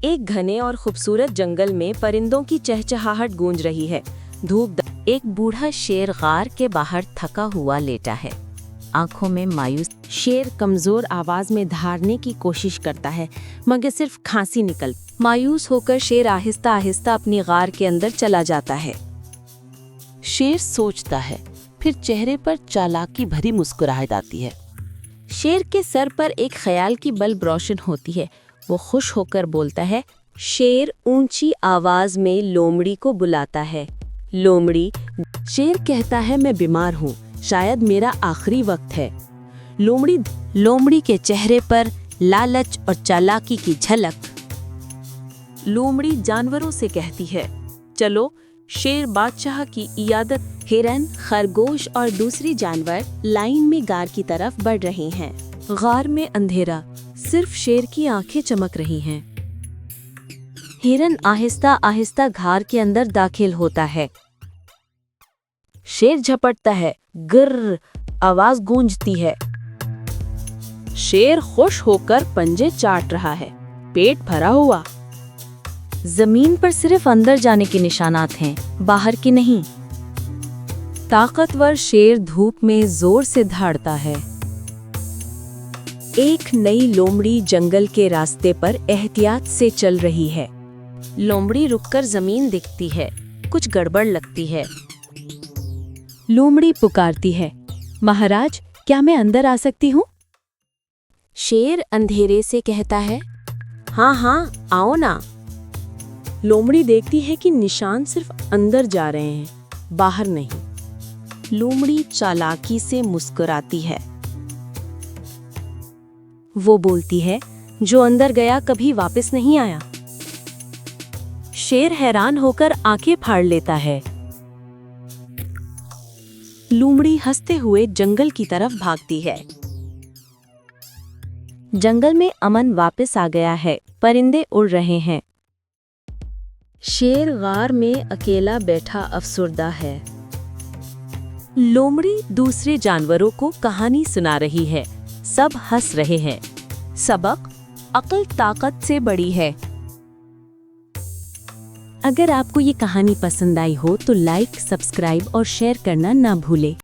एक घने और खूबसूरत जंगल में परिंदों की चहचहाहट गूंज रही है। एक बूढ़ा शेर गार के बाहर थका हुआ लेटा है, आंखों में मायूस। शेर कमजोर आवाज में धारने की कोशिश करता है, मगर सिर्फ खांसी निकल। मायूस होकर शेर आहिस्ता आहिस्ता अपनी गार के अंदर चला जाता है। शेर सोचता है, फिर चेहरे पर चालाकी भरी मुस्कुराहट आती है। शेर के सर पर एक ख्याल की बल्ब रोशन होती है। वो खुश होकर बोलता है। शेर ऊंची आवाज में लोमड़ी को बुलाता है। लोमड़ी। शेर कहता है, मैं बीमार हूँ, शायद मेरा आखिरी वक्त है। लोमड़ी के चेहरे पर लालच और चालाकी की झलक। लोमड़ी जानवरों से कहती है, चलो शेर बादशाह की इयादत। हिरन, खरगोश और दूसरी जानवर लाइन में गार की तरफ बढ़ रहे हैं। गार में अंधेरा, सिर्फ शेर की आंखें चमक रही हैं। हिरन आहिस्ता आहिस्ता गार के अंदर दाखिल होता है। शेर झपटता है, गिर्र आवाज गूंजती है। शेर खुश होकर पंजे चाट रहा है, पेट भरा हुआ। जमीन पर सिर्फ अंदर जाने के निशानात हैं, बाहर के नहीं। ताकतवर शेर धूप में जोर से दहाड़ता है। एक नई लोमड़ी जंगल के रास्ते पर एहतियात से चल रही है। लोमड़ी रुककर जमीन दिखती है, कुछ गड़बड़ लगती है। लोमड़ी पुकारती है, महाराज, क्या मैं अंदर आ सकती हूँ? शेर अंधेरे से कहता है, हाँ हाँ, आओ ना। लोमड़ी देखती है कि निशान सिर्फ अंदर जा रहे हैं, बाहर नहीं। लोमड़ी चालाकी से मुस्कुराती है। वो बोलती है, जो अंदर गया कभी वापस नहीं आया। शेर हैरान होकर आंखें फाड़ लेता है। लोमड़ी हंसते हुए जंगल की तरफ भागती है। जंगल में अमन वापस आ गया है, परिंदे उड़ रहे हैं। शेर गार में अकेला बैठा अफसुर्दा है। लोमड़ी दूसरे जानवरों को कहानी सुना रही है, सब हंस रहे हैं। सबक, अक्ल ताकत से बड़ी है। अगर आपको ये कहानी पसंद आई हो तो लाइक, सब्सक्राइब और शेयर करना ना भूलें।